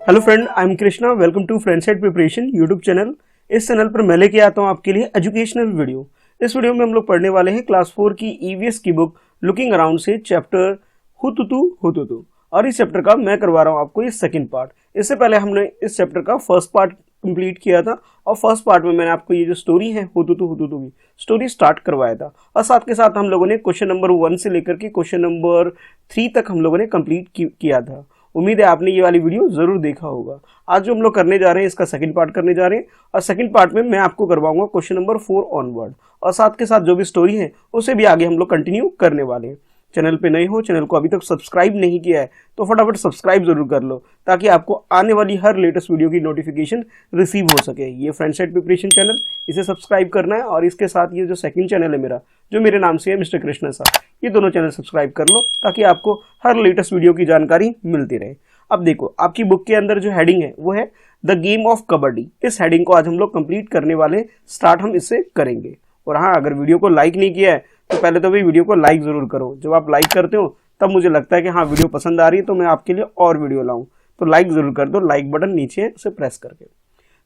Hello friend, I am Krishna. Welcome to फ्रेंडसेट preparation YouTube channel. इस channel पर मैं लेके आता हूँ आपके लिए एजुकेशनल वीडियो। इस वीडियो में हम लोग पढ़ने वाले हैं क्लास 4 की ईवीएस की बुक लुकिंग अराउंड से चैप्टर हुतुतु हुतुतु, और इस चैप्टर का मैं करवा रहा हूँ आपको ये सेकंड पार्ट। इससे पहले हमने इस चैप्टर का फर्स्ट पार्ट कंप्लीट किया था, और फर्स्ट पार्ट में मैंने आपको ये जो स्टोरी है हुतुतु हुतुतु की स्टोरी स्टार्ट करवाया था, और साथ के साथ हम लोगों ने क्वेश्चन नंबर 1 से लेकर के क्वेश्चन नंबर 3 तक हम लोगों ने कंप्लीट किया था। उम्मीद है आपने ये वाली वीडियो जरूर देखा होगा। आज जो हम लोग करने जा रहे हैं इसका सेकंड पार्ट करने जा रहे हैं, और सेकंड पार्ट में मैं आपको करवाऊंगा क्वेश्चन नंबर 4 ऑनवर्ड, और साथ के साथ जो भी स्टोरी है उसे भी आगे हम लोग कंटिन्यू करने वाले हैं। चैनल पे नए हो, चैनल को अभी तक सब्सक्राइब नहीं किया है तो फटाफट सब्सक्राइब जरूर कर लो, ताकि आपको आने वाली हर लेटेस्ट वीडियो की नोटिफिकेशन रिसीव हो सके। ये फ्रेंडसेट प्रिपरेशन चैनल, इसे सब्सक्राइब करना है, और इसके साथ ये जो सेकंड चैनल है मेरा, जो मेरे नाम से है मिस्टर कृष्णा साहब, ये दोनों चैनल सब्सक्राइब कर लो, ताकि आपको हर लेटेस्ट वीडियो की जानकारी मिलती रहे। अब देखो, आपकी बुक के अंदर जो हेडिंग है वो है द गेम ऑफ कबड्डी। इस हेडिंग को आज हम लोग कंप्लीट करने वाले, स्टार्ट हम इससे करेंगे। और हाँ, अगर वीडियो को लाइक नहीं किया है तो पहले तो भाई वीडियो को लाइक जरूर करो। जब आप लाइक करते हो तब मुझे लगता है कि हाँ, वीडियो पसंद आ रही है तो मैं आपके लिए और वीडियो लाऊं। तो लाइक जरूर कर दो, लाइक बटन नीचे है उसे प्रेस करके।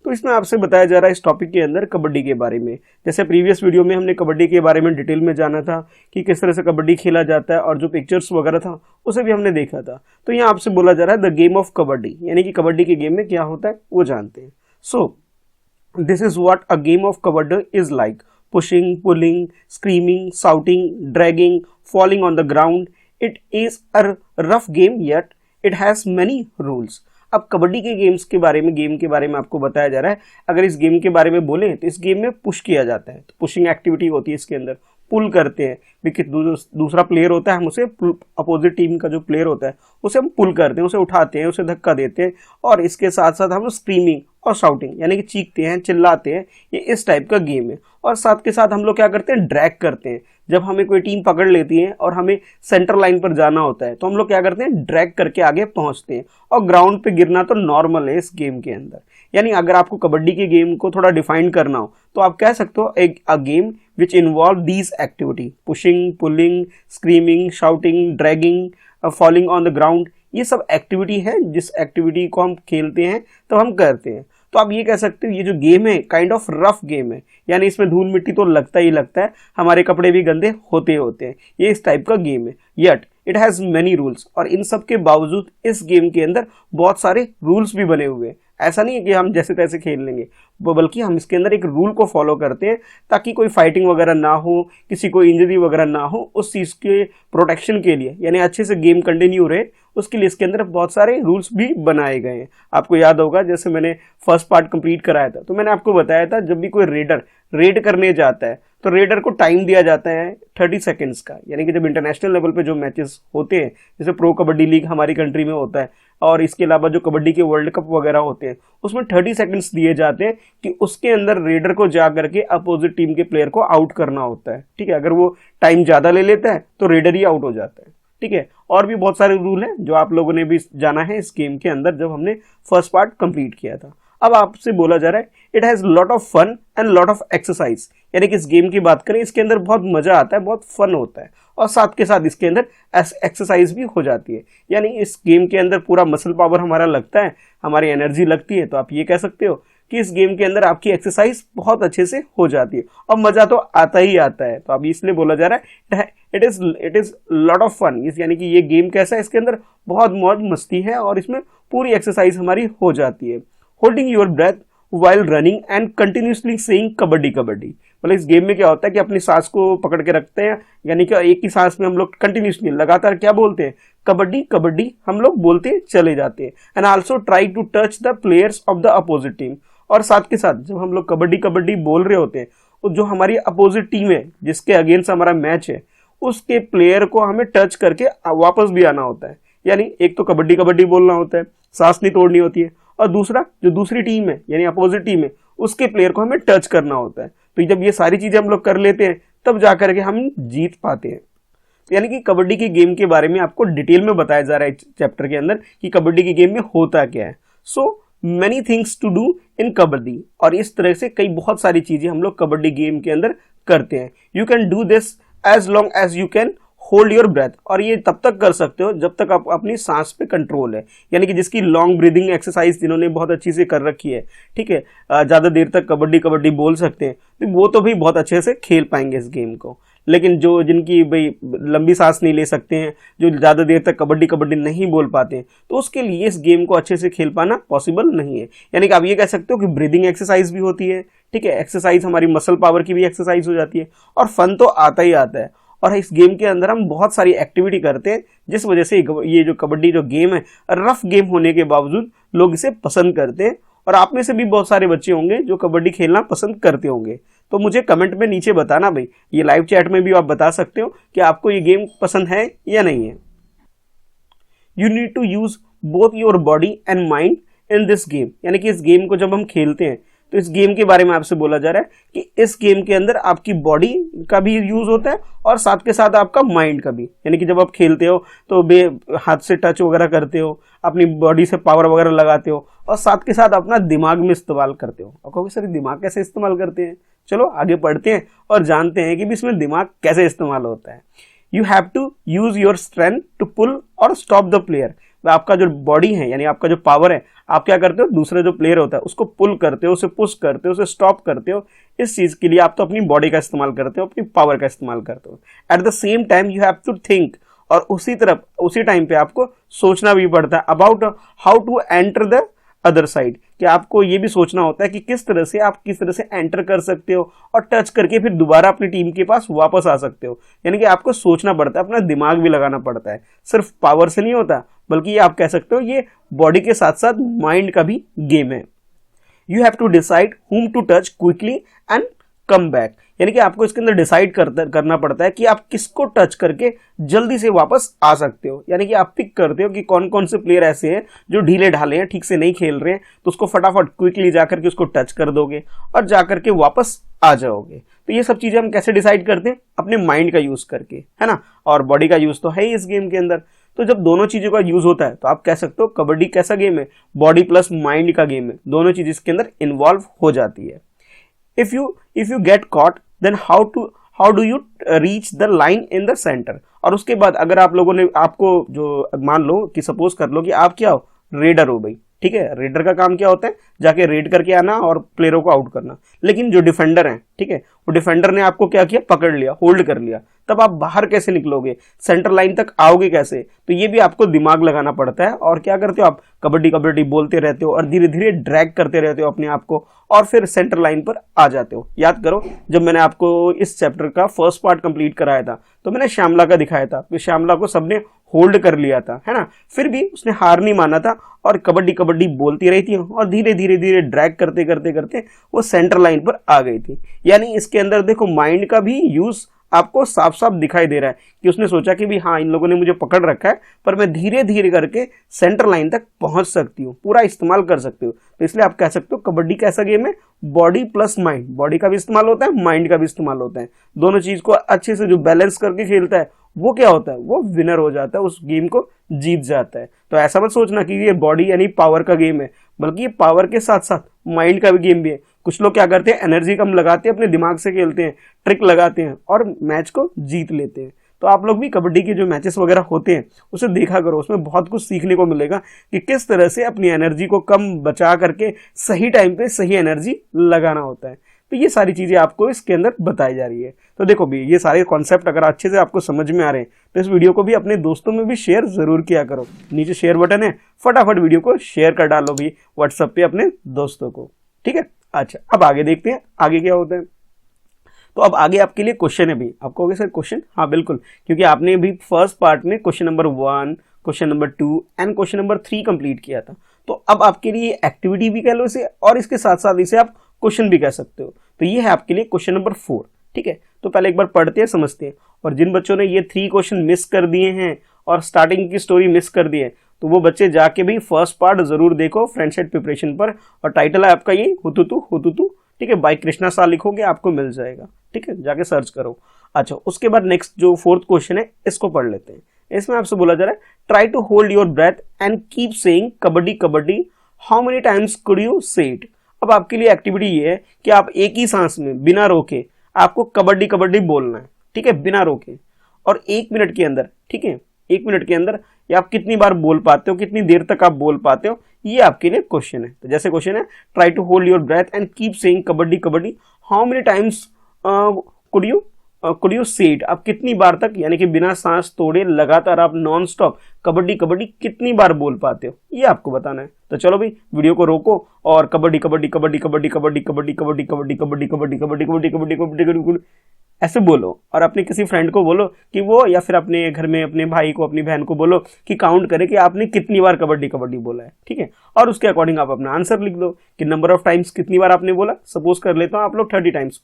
तो इसमें आपसे बताया जा रहा है इस टॉपिक के अंदर कबड्डी के बारे में। जैसे प्रीवियस वीडियो में हमने कबड्डी के बारे में डिटेल में जाना था कि किस तरह से कबड्डी खेला जाता है, और जो पिक्चर्स वगैरह था उसे भी हमने देखा था। तो यहाँ आपसे बोला जा रहा है द गेम ऑफ कबड्डी, यानी कि कबड्डी के गेम में क्या होता है वो जानते हैं। So this is what a game of kabaddi is like: pushing, pulling, screaming, shouting, dragging, falling on the ground. It is a rough game, yet it has many rules. अब कबड्डी के गेम के बारे में आपको बताया जा रहा है। अगर इस गेम के बारे में बोलें तो इस गेम में पुश किया जाता है, तो पुशिंग एक्टिविटी होती है इसके अंदर। पुल करते हैं, दूसरा प्लेयर होता है, हम उसे अपोजिट टीम का जो प्लेयर होता है उसे हम पुल करते हैं, उसे उठाते हैं, उसे धक्का देते हैं, और इसके साथ साथ हम स्क्रीमिंग और शाउटिंग, यानी कि चीखते हैं, चिल्लाते हैं, ये इस टाइप का गेम है। और साथ के साथ हम लोग क्या करते हैं, ड्रैग करते हैं। जब हमें कोई टीम पकड़ लेती है और हमें सेंटर लाइन पर जाना होता है तो हम लोग क्या करते हैं, ड्रैग करके आगे पहुंचते हैं। और ग्राउंड पे गिरना तो नॉर्मल है इस गेम के अंदर। यानी अगर आपको कबड्डी के गेम को थोड़ा डिफाइन करना हो तो आप कह सकते हो a game which involve these activity: pushing, pulling, screaming, shouting, dragging, falling on the ground. ये सब एक्टिविटी है जिस एक्टिविटी को हम खेलते हैं तो हम करते हैं। तो आप ये कह सकते हो ये जो गेम है काइंड ऑफ रफ गेम है, यानी इसमें धूल मिट्टी तो लगता ही लगता है, हमारे कपड़े भी गंदे होते होते हैं। ये इस टाइप का गेम है। Yet it has many rules, और इन सब के बावजूद इस गेम के अंदर बहुत सारे रूल्स भी बने हुए हैं। ऐसा नहीं है कि हम जैसे तैसे खेल लेंगे, बल्कि हम इसके अंदर एक रूल को फॉलो करते हैं ताकि कोई फाइटिंग वगैरह ना हो, किसी को इंजरी वगैरह ना हो। उस चीज़ के प्रोटेक्शन के लिए, यानी अच्छे से गेम कंटिन्यू रहे, उसके लिए इसके अंदर बहुत सारे रूल्स भी बनाए गए हैं। आपको याद होगा, जैसे मैंने फर्स्ट पार्ट कंप्लीट कराया था तो मैंने आपको बताया था जब भी कोई रेडर रेड करने जाता है तो रेडर को टाइम दिया जाता है 30 सेकेंड्स का। यानी कि जब इंटरनेशनल लेवल पे जो मैचेस होते हैं, जैसे प्रो कबड्डी लीग हमारी कंट्री में होता है, और इसके अलावा जो कबड्डी के वर्ल्ड कप वगैरह होते हैं, उसमें 30 सेकेंड्स दिए जाते हैं कि उसके अंदर रेडर को जा करके अपोजिट टीम के प्लेयर को आउट करना होता है। ठीक है, अगर वो टाइम ज़्यादा ले लेता है तो रेडर ही आउट हो जाता है। ठीक है, और भी बहुत सारे रूल हैं जो आप लोगों ने भी जाना है इस गेम के अंदर जब हमने फर्स्ट पार्ट कंप्लीट किया था। अब आपसे बोला जा रहा है it has lot of fun and lot of exercise, यानी कि इस गेम की बात करें, इसके अंदर बहुत मजा आता है, बहुत फन होता है, और साथ के साथ इसके अंदर एक्सरसाइज भी हो जाती है। यानी इस गेम के अंदर पूरा मसल पावर हमारा लगता है, हमारी एनर्जी लगती है। तो आप ये कह सकते हो कि इस गेम के अंदर आपकी एक्सरसाइज बहुत अच्छे से हो जाती है, और मजा तो आता ही आता है। तो अब इसलिए बोला जा रहा है it is lot of fun, यानी कि ये गेम कैसा है, इसके अंदर बहुत मौज मस्ती है, और इसमें पूरी एक्सरसाइज हमारी हो जाती है। Holding your breath while running and continuously saying kabaddi kabaddi, मतलब इस गेम में क्या होता है कि अपनी सांस को पकड़ के रखते हैं, यानी कि एक ही सांस में हम लोग कंटिन्यूसली लगातार क्या बोलते हैं, कबड्डी कबड्डी हम लोग बोलते चले जाते हैं। And also try to touch the players of the opposite team, और साथ के साथ जब हम लोग कबड्डी कबड्डी बोल रहे होते हैं तो जो हमारी अपोजिट टीम है जिसके अगेंस्ट हमारा मैच है, उसके प्लेयर को हमें टच करके वापस भी आना होता है। यानी एक तो कबड्डी कबड्डी बोलना होता है, सांस नहीं तोड़नी होती है, और दूसरा जो दूसरी टीम है यानी अपोजिट टीम है उसके प्लेयर को हमें टच करना होता है। तो जब ये सारी चीजें हम लोग कर लेते हैं तब जाकर के हम जीत पाते हैं। तो यानी कि कबड्डी के गेम के बारे में आपको डिटेल में बताया जा रहा है चैप्टर के अंदर कि कबड्डी के गेम में होता क्या है। So many things to do in kabaddi, और इस तरह से कई बहुत सारी चीजें हम लोग कबड्डी गेम के अंदर करते हैं। You can do this as long as you can hold your breath, और ये तब तक कर सकते हो जब तक आप अपनी सांस पे कंट्रोल है, यानी कि जिसकी लॉन्ग ब्रीदिंग एक्सरसाइज जिन्होंने बहुत अच्छी से कर रखी है, ठीक है, ज़्यादा देर तक कबड्डी कबड्डी बोल सकते हैं, तो वो तो भी बहुत अच्छे से खेल पाएंगे इस गेम को। लेकिन जो जिनकी भाई लंबी सांस नहीं ले सकते हैं, जो ज़्यादा देर तक कबड्डी कबड्डी नहीं बोल पाते हैं, तो उसके लिए इस गेम को अच्छे से खेल पाना पॉसिबल नहीं है। यानी कि आप ये कह सकते हो कि ब्रीदिंग एक्सरसाइज भी होती है, ठीक है, एक्सरसाइज हमारी मसल पावर की भी एक्सरसाइज हो जाती है, और फन तो आता ही आता है। और इस गेम के अंदर हम बहुत सारी एक्टिविटी करते हैं, जिस वजह से ये जो कबड्डी जो गेम है, रफ गेम होने के बावजूद लोग इसे पसंद करते हैं। और आप में से भी बहुत सारे बच्चे होंगे जो कबड्डी खेलना पसंद करते होंगे। तो मुझे कमेंट में नीचे बताना भाई, ये लाइव चैट में भी आप बता सकते हो कि आपको ये गेम पसंद है या नहीं है। You need to use both your body and mind in this game, यानी कि इस गेम को जब हम खेलते हैं तो इस गेम के बारे में आपसे बोला जा रहा है कि इस गेम के अंदर आपकी बॉडी का भी यूज होता है और साथ के साथ आपका माइंड का भी। यानी कि जब आप खेलते हो तो हाथ से टच वगैरह करते हो, अपनी बॉडी से पावर वगैरह लगाते हो, और साथ के साथ अपना दिमाग में इस्तेमाल करते हो। और कहोगे सर दिमाग कैसे इस्तेमाल करते हैं? चलो आगे पढ़ते हैं और जानते हैं कि इसमें दिमाग कैसे इस्तेमाल होता है। You have to use your strength to pull और स्टॉप द प्लेयर। आपका जो बॉडी है, यानी आपका जो पावर है, आप क्या करते हो, दूसरा जो प्लेयर होता है उसको पुल करते हो, उसे पुश करते हो, उसे स्टॉप करते हो। इस चीज के लिए आप तो अपनी बॉडी का इस्तेमाल करते हो, अपनी पावर का इस्तेमाल करते हो। At the same time you have to think, और उसी टाइम पे आपको सोचना भी पड़ता है about how to enter the other side, कि आपको ये भी सोचना होता है कि किस तरह से एंटर कर सकते हो और टच करके फिर दोबारा अपनी टीम के पास वापस आ सकते हो। यानी कि आपको सोचना पड़ता है, अपना दिमाग भी लगाना पड़ता है, सिर्फ पावर से नहीं होता, बल्कि ये आप कह सकते हो ये बॉडी के साथ साथ माइंड का भी गेम है। You have to decide whom to touch quickly and come back, यानी कि आपको इसके अंदर डिसाइड करना पड़ता है कि आप किसको टच करके जल्दी से वापस आ सकते हो। यानी कि आप पिक करते हो कि कौन कौन से प्लेयर ऐसे हैं जो ढीले ढाले हैं, ठीक से नहीं खेल रहे हैं, तो उसको फटाफट क्विकली जाकर के उसको टच कर दोगे और जाकर के वापस आ जाओगे। तो ये सब चीजें हम कैसे डिसाइड करते हैं? अपने माइंड का यूज करके, है ना, और बॉडी का यूज तो है ही इस गेम के अंदर। तो जब दोनों चीजों का यूज होता है तो आप कह सकते हो कबड्डी कैसा गेम है, बॉडी प्लस माइंड का गेम है, दोनों चीज इसके अंदर इन्वॉल्व हो जाती है। If you get caught then how do you reach the line in the centre. और उसके बाद अगर आप लोगों ने, आपको जो मान लो कि सपोज कर लो कि आप क्या हो, रेडर हो भाई, ठीक है, रेडर का काम क्या होता है, जाके रेड करके आना और प्लेयरों को आउट करना। लेकिन जो डिफेंडर है, ठीक है, वो डिफेंडर ने आपको क्या किया, पकड़ लिया, होल्ड कर लिया, तब आप बाहर कैसे निकलोगे, सेंटर लाइन तक आओगे कैसे? तो ये भी आपको दिमाग लगाना पड़ता है। और क्या करते हो आप, कबड्डी कबड्डी बोलते रहते हो और धीरे धीरे ड्रैग करते रहते हो अपने आप को, और फिर सेंटर लाइन पर आ जाते हो। याद करो जब मैंने आपको इस चैप्टर का फर्स्ट पार्ट कंप्लीट कराया था तो मैंने श्यामला का दिखाया था, तो श्यामला को सबने होल्ड कर लिया था, है ना, फिर भी उसने हार नहीं माना था और कबड्डी कबड्डी बोलती रही थी और धीरे धीरे धीरे ड्रैग करते करते करते वो सेंटर लाइन पर आ गई थी। यानी इसके अंदर देखो माइंड का भी यूज आपको साफ साफ दिखाई दे रहा है कि उसने सोचा कि भी हाँ इन लोगों ने मुझे पकड़ रखा है, पर मैं धीरे धीरे करके सेंटर लाइन तक पहुंच सकती हूँ, पूरा इस्तेमाल कर सकती हूँ। तो इसलिए आप कह सकते हो कबड्डी कैसा गेम है, बॉडी प्लस माइंड, बॉडी का भी इस्तेमाल होता है, माइंड का भी इस्तेमाल होता है, दोनों चीज को अच्छे से जो बैलेंस करके खेलता है वो क्या होता है, वो विनर हो जाता है, उस गेम को जीत जाता है। तो ऐसा मत सोचना कि ये बॉडी यानी पावर का गेम है, बल्कि ये पावर के साथ साथ माइंड का भी गेम भी है। कुछ लोग क्या करते हैं, एनर्जी कम लगाते हैं, अपने दिमाग से खेलते हैं, ट्रिक लगाते हैं और मैच को जीत लेते हैं। तो आप लोग भी कबड्डी के जो मैचेस वगैरह होते हैं उसे देखा करो, उसमें बहुत कुछ सीखने को मिलेगा कि किस तरह से अपनी एनर्जी को कम बचा करके सही टाइम पे सही एनर्जी लगाना होता है। तो ये सारी चीजें आपको इसके अंदर बताई जा रही है। तो देखो भी ये सारे कॉन्सेप्ट अगर अच्छे से आपको समझ में आ रहे हैं तो इस वीडियो को भी अपने दोस्तों में भी शेयर जरूर किया करो। नीचे शेयर बटन है, फटाफट वीडियो को शेयर कर डालो भी व्हाट्सएप पे अपने दोस्तों को, ठीक है। अच्छा अब आगे देखते हैं आगे क्या होता है। तो अब आगे आपके लिए क्वेश्चन है भी, आपको होगा सर क्वेश्चन, हाँ बिल्कुल, क्योंकि आपने भी फर्स्ट पार्ट में question number 1, question number 2 and question number 3 complete किया था। तो अब आपके लिए एक्टिविटी भी कह लो इसे, और इसके साथ साथ इसे आप क्वेश्चन भी कह सकते हो। तो ये है आपके लिए क्वेश्चन नंबर 4, ठीक है। तो पहले एक बार पढ़ते हैं, समझते हैं। और जिन बच्चों ने ये 3 क्वेश्चन मिस कर दिए हैं और स्टार्टिंग की स्टोरी मिस कर दी है, तो वो बच्चे जाके भी फर्स्ट पार्ट जरूर देखो फ्रेंडशिप प्रिपरेशन पर। और टाइटल है आपका ये हुतुतु, ठीक है, बाय कृष्णा सा लिखोगे आपको मिल जाएगा, ठीक है, जाके सर्च करो। अच्छा उसके बाद नेक्स्ट जो 4th क्वेश्चन है इसको पढ़ लेते हैं। इसमें आपसे बोला जा रहा है try to hold your breath and keep saying kabaddi kabaddi, how many times could you say it. अब आपके लिए एक्टिविटी ये है कि आप एक ही सांस में बिना रोके आपको कबड्डी कबड्डी बोलना है, ठीक है, बिना रोके। और 1 मिनट के अंदर, ठीक है, 1 मिनट के अंदर या आप कितनी बार बोल पाते हो, कितनी देर तक आप बोल पाते हो, ये आपके लिए क्वेश्चन है। तो जैसे क्वेश्चन है, try to hold your breath and keep saying kabaddi kabaddi, how many times could you say it, आप कितनी बार तक, यानी कि बिना सांस तोड़े लगातार आप नॉन स्टॉप कबड्डी कबड्डी कितनी बार बोल पाते हो, ये आपको बताना है। तो चलो भाई वीडियो को रोको और कबड्डी कबड्डी कबड्डी कबड्डी कबड्डी कबड्डी कबड्डी कबड्डी कबड्डी कबड्डी कबड्डी कबड्डी कबड्डी कबड्डी कबड्डी ऐसे बोलो, और अपने किसी फ्रेंड को बोलो कि वो, या फिर अपने घर में अपने भाई को, अपनी बहन को बोलो कि काउंट करे कि आपने कितनी बार कबड्डी कबड्डी बोला है, ठीक है। और उसके अकॉर्डिंग आप अपना आंसर लिख दो कि नंबर ऑफ टाइम्स कितनी बार आपने बोला। सपोज कर लेता हूँ आप लोग 30 टाइम्स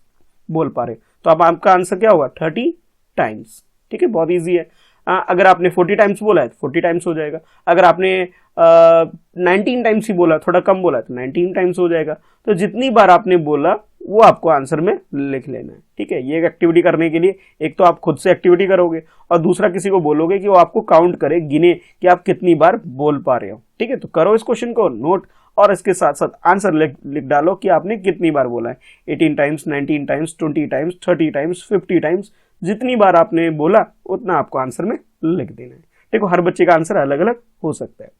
बोल पा रहे, तो अब आपका आंसर क्या होगा, 30 टाइम्स, ठीक है, बहुत ईजी है। अगर आपने 40 टाइम्स बोला है तो 40 टाइम्स हो जाएगा। अगर आपने 19 टाइम्स ही बोला, थोड़ा कम बोला है, तो 19 टाइम्स हो जाएगा। तो जितनी बार आपने बोला वो आपको आंसर में लिख लेना है, ठीक है। ये एक एक्टिविटी करने के लिए एक तो आप खुद से एक्टिविटी करोगे और दूसरा किसी को बोलोगे कि वो आपको काउंट करे, गिने कि आप कितनी बार बोल पा रहे हो, ठीक है। तो करो इस क्वेश्चन को नोट और इसके साथ साथ आंसर लिख डालो कि आपने कितनी बार बोला है, 18 times, 19 times, 20 times, 30 times, 50 times, जितनी बार आपने बोला उतना आपको आंसर में लिख देना है। देखो हर बच्चे का आंसर अलग अलग हो सकता है।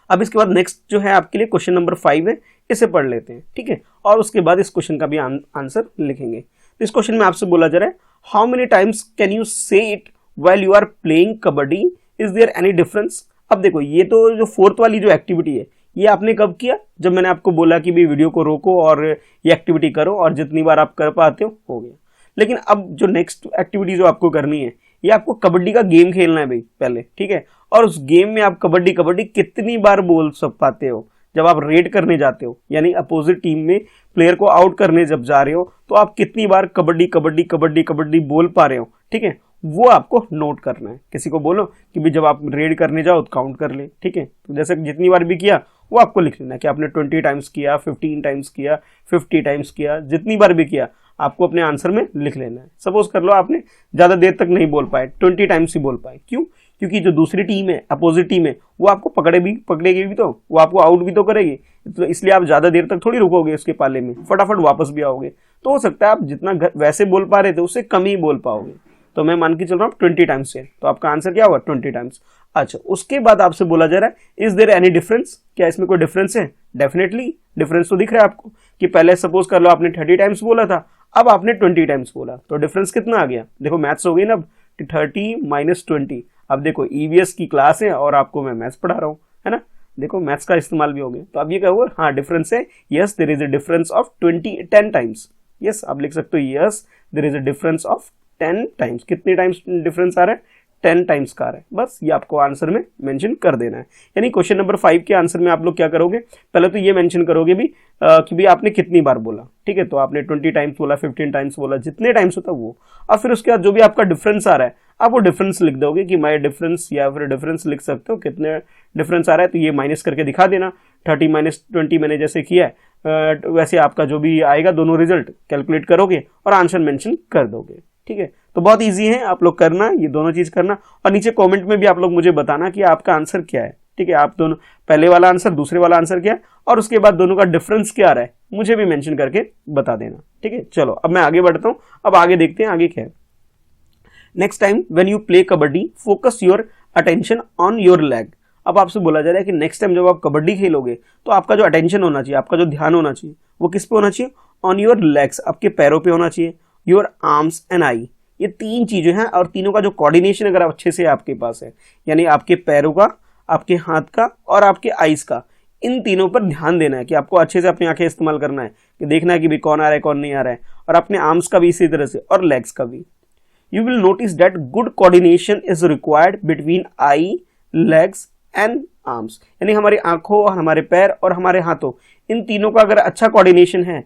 अब इसके बाद नेक्स्ट जो है आपके लिए क्वेश्चन नंबर 5 है, इसे पढ़ लेते हैं, ठीक है, और उसके बाद इस क्वेश्चन का भी आंसर लिखेंगे। तो इस क्वेश्चन में आपसे बोला जा रहा है, how many times can you say it while you are playing kabaddi, is there any difference. अब देखो ये तो जो 4th वाली जो एक्टिविटी है, ये आपने कब किया, जब मैंने आपको बोला कि भी वीडियो को रोको और ये एक्टिविटी करो और जितनी बार आप कर पाते हो गया। लेकिन अब जो नेक्स्ट एक्टिविटी जो आपको करनी है, ये आपको कबड्डी का गेम खेलना है भाई पहले, ठीक है। और उस गेम में आप कबड्डी कबड्डी कितनी बार बोल सब पाते हो, जब आप रेड करने जाते हो, यानी अपोजिट टीम में प्लेयर को आउट करने जब जा रहे हो, तो आप कितनी बार कबड्डी कबड्डी कबड्डी कबड्डी बोल पा रहे हो, ठीक है, वो आपको नोट करना है। किसी को बोलो कि भी जब आप रेड करने जाओ तो काउंट कर ले, ठीक है। तो जैसे जितनी बार भी किया वो आपको लिख लेना है कि आपने 20 टाइम्स किया, 15 टाइम्स किया, 50 टाइम्स किया, जितनी बार भी किया आपको अपने आंसर में लिख लेना है। सपोज कर लो आपने ज़्यादा देर तक नहीं बोल पाए, 20 टाइम्स ही बोल पाए, क्यों, क्योंकि जो दूसरी टीम है, अपोजिट टीम है, वो आपको पकड़ेगी भी, तो वो आपको आउट भी तो करेगी, तो इसलिए आप ज़्यादा देर तक थोड़ी रुकोगे उसके पाले में, फटाफट वापस भी आओगे। तो हो सकता है आप जितना वैसे बोल पा रहे थे उससे कम ही बोल पाओगे। तो मैं मान के चल रहा हूँ 20 टाइम्स से, तो आपका आंसर क्या होगा, 20 टाइम्स। अच्छा, उसके बाद आपसे बोला जा रहा है, इज देयर एनी डिफरेंस, क्या इसमें कोई डिफरेंस है। डेफिनेटली डिफरेंस तो दिख रहा है आपको कि पहले सपोज कर लो आपने 30 टाइम्स बोला था, अब आपने 20 टाइम्स बोला, तो डिफरेंस कितना आ गया। देखो मैथ्स हो गई ना, 30 माइनस 20। अब देखो ईवीएस की क्लास है और आपको मैं मैथ्स पढ़ा रहा हूँ, है ना, देखो मैथ्स का इस्तेमाल भी हो गया। तो अब ये क्या हुआ, हाँ डिफरेंस है, yes there is a difference of 10 times. Yes आप लिख सकते हो, yes there is a difference of 10 times. कितने टाइम्स डिफरेंस आ रहा है, 10 टाइम्स का आ रहा है। बस ये आपको आंसर में मेंशन कर देना है। यानी क्वेश्चन नंबर 5 के आंसर में आप लोग क्या करोगे, पहले तो ये मेंशन करोगे भी कि भी आपने कितनी बार बोला, ठीक है। तो आपने 20 टाइम्स बोला, 15 टाइम्स बोला, जितने टाइम्स होता वो, और फिर उसके बाद जो भी आपका डिफरेंस आ रहा है आप वो डिफरेंस लिख दोगे कि माई डिफरेंस, या फिर डिफरेंस लिख सकते हो कितने डिफरेंस आ रहा है, तो ये माइनस करके दिखा देना। 30 माइनस 20 मैंने जैसे किया है वैसे आपका जो भी आएगा दोनों रिजल्ट कैलकुलेट करोगे और आंसर मेंशन कर दोगे, ठीक है। तो बहुत इजी है, आप लोग करना, ये दोनों चीज करना, और नीचे कमेंट में भी आप लोग मुझे बताना कि आपका आंसर क्या है, ठीक है। आप दोनों, पहले वाला आंसर, दूसरे वाला आंसर क्या है, और उसके बाद दोनों का डिफरेंस क्या आ रहा है मुझे भी मेंशन करके बता देना, ठीक है। चलो अब मैं आगे बढ़ता हूँ, अब आगे देखते हैं आगे क्या है। Next time when you play kabaddi focus your attention on your leg. अब आपसे बोला जा रहा है कि नेक्स्ट टाइम जब आप कबड्डी खेलोगे तो आपका जो अटेंशन होना चाहिए, आपका जो ध्यान होना चाहिए, वो किस पे होना चाहिए, ऑन योर लेग्स, आपके पैरों पे होना चाहिए, योर आर्म्स एंड आई। ये 3 चीजें हैं, और तीनों का जो कोऑर्डिनेशन अगर अच्छे से आपके पास है, यानी आपके पैरों का, आपके हाथ का और आपके आईज का, इन तीनों पर ध्यान देना है कि आपको अच्छे से अपनी आंखें इस्तेमाल करना है, कि देखना है कि भी कौन आ रहा है कौन नहीं आ रहा है, और अपने आर्म्स का भी इसी तरह से, और लेग्स का भी। You will notice that good coordination is required between eye, legs and arms। यानी हमारी आंखों, हमारे पैर और हमारे हाथों, इन तीनों का अगर अच्छा कोऑर्डिनेशन है